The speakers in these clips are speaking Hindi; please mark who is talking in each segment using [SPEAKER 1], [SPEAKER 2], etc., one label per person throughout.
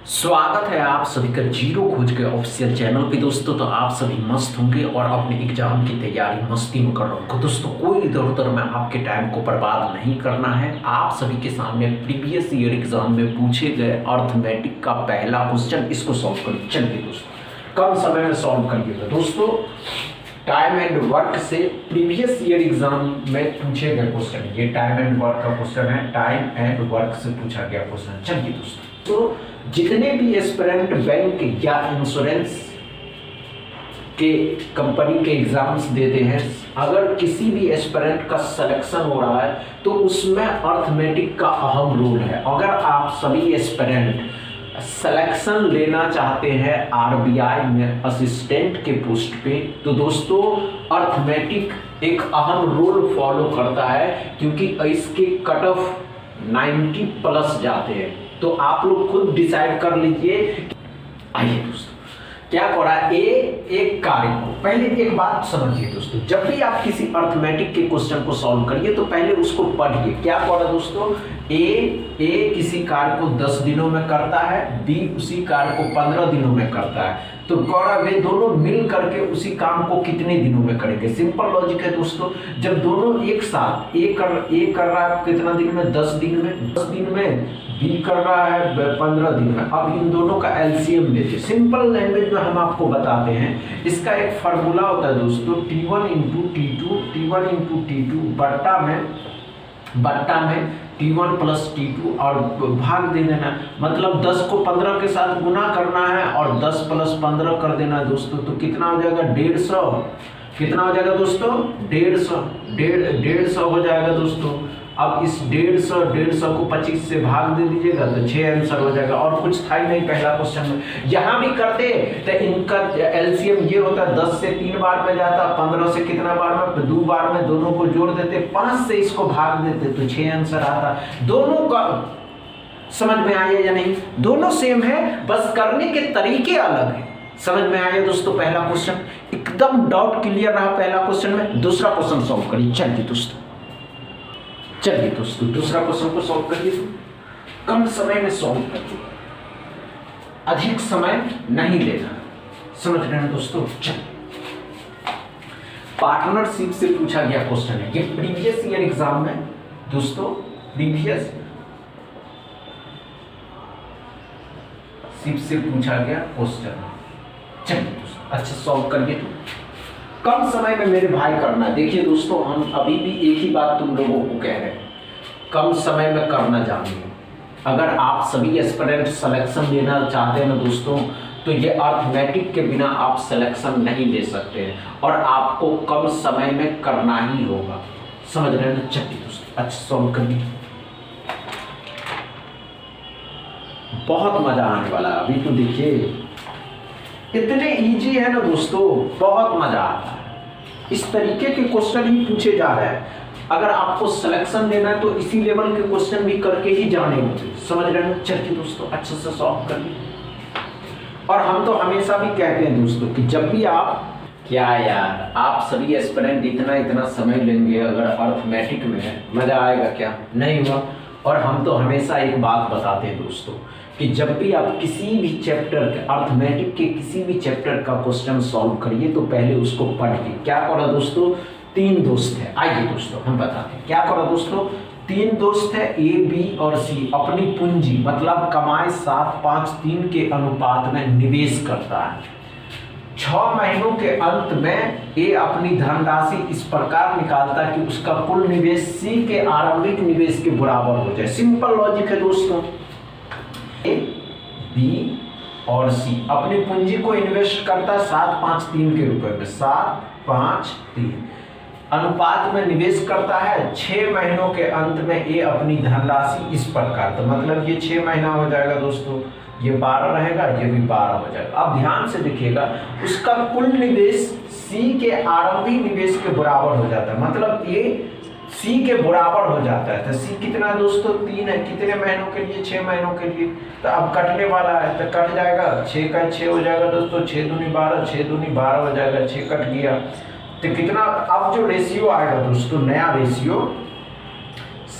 [SPEAKER 1] स्वागत है आप सभी का जीरो खोज के ऑफिशियल चैनल पे दोस्तों। तो आप सभी मस्त होंगे और अपने एग्जाम की तैयारी मस्ती में कर रहे हो दोस्तों। कोई इधर उधर में आपके टाइम को बर्बाद नहीं करना है। आप सभी के सामने प्रीवियस ईयर एग्जाम में पूछे गए अर्थमेटिक का पहला क्वेश्चन, इसको सॉल्व करिए। चलिए दोस्तों, कम समय में सॉल्व करिएगा दोस्तों। टाइम एंड वर्क से प्रीवियस ईयर एग्जाम में पूछे गए क्वेश्चन, ये टाइम एंड वर्क का क्वेश्चन है। टाइम एंड वर्क से पूछा गया क्वेश्चन। चलिए दोस्तों, तो जितने भी एस्पिरेंट बैंक या इंश्योरेंस के कंपनी के एग्जाम्स देते हैं, अगर किसी भी एस्पिरेंट का सिलेक्शन हो रहा है तो उसमें अर्थमेटिक का अहम रोल है। अगर आप सभी एस्पिरेंट सिलेक्शन लेना चाहते हैं आरबीआई में असिस्टेंट के पोस्ट पे, तो दोस्तों अर्थमेटिक एक अहम रोल फॉलो करता है, क्योंकि इसके कट ऑफ 90 प्लस जाते हैं। तो आप लोग खुद डिसाइड कर लीजिए। आइए दोस्तों, क्या कर रहा है एक कार्य को, पहले एक बात समझिए दोस्तों। जब भी आप किसी अर्थमेटिक के क्वेश्चन को सॉल्व करिए तो पहले उसको पढ़िए। क्या कर रहा है दोस्तों, ए किसी कार्य को 10 दिनों में करता है, बी उसी कार्य को 15 दिनों में करता है, तो गौड़ा वे दोनों मिल करके उसी काम को कितने दिनों में करेंगे। सिंपल लॉजिक है दोस्तों। जब दोनों एक साथ ए कर रहा है कितना दिन में, 10 दिन में, 10 दिन में बी कर रहा है 15 दिन में। अब इन दोनों का एलसीएम लेते, सिंपल लैंग्वेज में हम आपको बताते हैं। इसका एक फार्मूला होता है दोस्तों, T1 इंटू T2 बट्टा में T1 प्लस T2 और भाग दे देना। मतलब 10 को 15 के साथ गुना करना है और 10 प्लस 15 कर देना है दोस्तों। तो कितना हो जाएगा, 150। कितना हो जाएगा दोस्तों, 150 हो जाएगा दोस्तों। अब इस 150 को 25 से भाग दे दीजिएगा तो 6 आंसर हो जाएगा। और कुछ था ही नहीं पहला क्वेश्चन में। यहाँ भी करते तो इनका एलसीएम ये होता है, 10 से 3 बार में जाता, 15 से कितना बार में, 2 बार में। दोनों को जोड़ देते, 5 से इसको भाग देते तो 6 आंसर आता। दोनों का समझ में आया या नहीं? दोनों सेम है, बस करने के तरीके अलग है। समझ में आया दोस्तों? पहला क्वेश्चन एकदम डाउट क्लियर रहा पहला क्वेश्चन में। दूसरा क्वेश्चन सॉल्व करिए। चलिए दोस्तों, दूसरा क्वेश्चन को सॉल्व करिए। कम समय में सॉल्व करिए, अधिक समय नहीं लेना। समझ रहे हैं दोस्तों? चलिए, पार्टनरशिप से पूछा गया क्वेश्चन है। ये प्रीवियस ईयर एग्जाम में दोस्तों, प्रीवियस शिप से पूछा गया क्वेश्चन। चलिए दोस्तों, अच्छा सॉल्व करिए। तो कम समय में मेरे भाई करना है। देखिए दोस्तों, हम अभी भी एक ही बात तुम लोगों को कह रहे हैं, कम समय में करना जानिए। अगर आप सभी एस्पिरेंट सिलेक्शन लेना चाहते हैं ना दोस्तों, तो ये अर्थमेटिक के बिना आप सिलेक्शन नहीं ले सकते हैं और आपको कम समय में करना ही होगा। समझ रहे हैं ना? चलिए दोस्तों, अच्छा सॉल्व करिए। बहुत मजा आने वाला है। अभी तो देखिए इतने इजी है ना दोस्तों, बहुत मजा आता है। इस तरीके के क्वेश्चन ही पूछे जा रहे हैं। अगर आपको सिलेक्शन लेना है तो इसी लेवल के क्वेश्चन भी करके ही जाने होंगे। समझ रहे हैं? चलिए दोस्तों, अच्छे से सॉल्व करिए। और हम तो हमेशा भी कहते हैं दोस्तों कि जब भी आप, क्या यार, आप सभी एस्पिरेंट इतना समय लेंगे अगर अर्थमेटिक में है, मजा आएगा क्या? नहीं हुआ। और हम तो हमेशा एक बात बताते हैं दोस्तों कि जब भी आप किसी भी चैप्टर के, अर्थमेटिक के किसी भी चैप्टर का क्वेश्चन सॉल्व करिए तो पहले उसको पढ़िए। क्या करा दोस्तों, 3 दोस्त है। आइए दोस्तों हम बताते हैं क्या करा दोस्तों। 3 दोस्त है, ए बी और सी, अपनी पूंजी मतलब कमाई 7-5-3 के अनुपात में निवेश करता है। 6 महीनों के अंत में ए अपनी धनराशि इस प्रकार निकालता है कि उसका कुल निवेश सी के आरंभिक निवेश के बराबर हो जाए। सिंपल लॉजिक है दोस्तों। ए बी और सी अपनी पूंजी को इन्वेस्ट करता है 7-5-3 के रुपए में, 7-5-3 अनुपात में निवेश करता है। 6 महीनों के अंत में ए अपनी धनराशि इस प्रकार, तो मतलब ये 6 महीना हो जाएगा दोस्तों, ये 12 रहेगा, ये भी 12 हो जाएगा। अब ध्यान से देखिएगा, उसका कुल निवेश सी के आरंभिक निवेश के बराबर हो जाता है। मतलब ये सी के बराबर हो जाता है। तो सी कितना दोस्तों, 3 है। कितने महीनों के लिए? 6 महीनों के लिए। तो अब कटने वाला है तो कट जाएगा, 6 का 6 हो जाएगा दोस्तों, 6 दूनी 12, 6 दूनी 12 हो जाएगा, 6 कट गया। तो कितना, अब जो रेशियो आएगा दोस्तों, नया रेशियो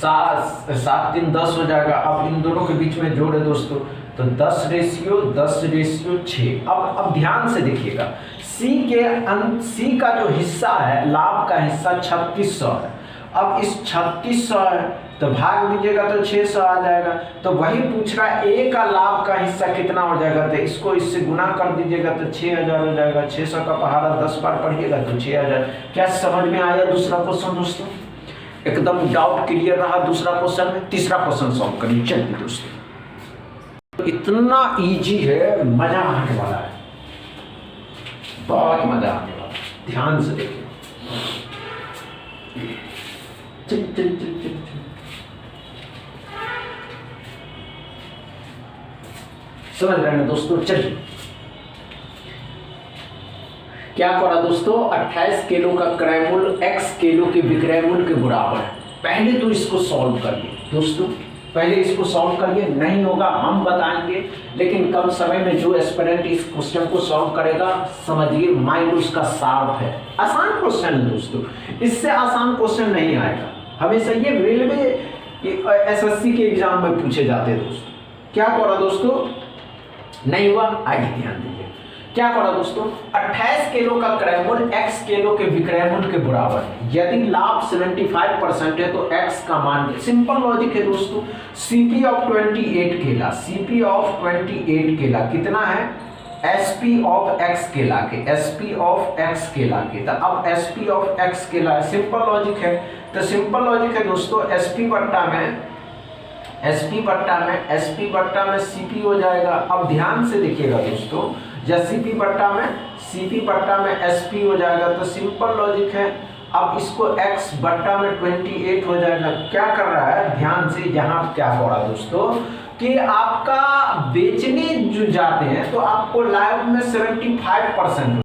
[SPEAKER 1] 7 7 3 10 हो जाएगा। अब इन दोनों के बीच में जोड़े दोस्तों, तो 10:6। अब ध्यान से देखिएगा, सी का जो हिस्सा है, लाभ का हिस्सा 3600 है। अब इस 3600 है तो भाग दीजिएगा तो 600 आ जाएगा। तो वही पूछ रहा है ए का लाभ का हिस्सा कितना हो जाएगा, तो इसको इससे गुना कर दीजिएगा तो 6000 हो जाएगा। 600 का पहाड़ा 10 बार पढ़िएगा तो 6000। क्या समझ में आया दूसरा क्वेश्चन दोस्तों? एकदम डाउट क्लियर रहा दूसरा क्वेश्चन में। तीसरा क्वेश्चन सॉल्व करिए। चलिए दोस्तों, इतना इजी है, मजा आने वाला है, बहुत मजा आने वाला है। ध्यान से देखिए। चल। समझ रहे हैं दोस्तों? चलिए, क्या करा दोस्तों, 28 किलो का क्रय मूल्य x किलो के विक्रय मूल्य के बराबर है। पहले तो इसको सॉल्व करिए दोस्तों, पहले इसको सॉल्व करिए। नहीं होगा हम बताएंगे, लेकिन कम समय में जो एस्पिरेंट इस क्वेश्चन को सॉल्व करेगा, समझिए माइंड उसका शार्प है। आसान क्वेश्चन है दोस्तों, इससे आसान क्वेश्चन नहीं आएगा। हमेशा ये रेलवे एसएससी के एग्जाम में पूछे जाते हैं दोस्तों। क्या करा दोस्तों, नहीं हुआ, आइए ध्यान दीजिए। क्या करा दोस्तों, 28 किलो का क्रय मूल्य x किलो के विक्रय मूल्य के बराबर है। यदि लाभ 75% है तो x का मान, सिंपल लॉजिक है दोस्तों। CP ऑफ 28 केला, CP ऑफ 28 केला कितना है, SP ऑफ x केला के, SP ऑफ x केला के। तो अब SP ऑफ x केला है, सिंपल लॉजिक है। तो सिंपल लॉजिक है दोस्तों, SP बट्टा में CP हो जाएगा। अब ध्यान से देखिएगा दोस्तों, जब CP बट्टा में SP हो जाएगा तो सिंपल लॉजिक है। अब इसको x बट्टा में 28 हो जाएगा। क्या कर रहा है, ध्यान से, यहाँ क्या हो रहा है दोस्तों कि आपका बेचने जो जाते हैं तो आपको लाभ में 75%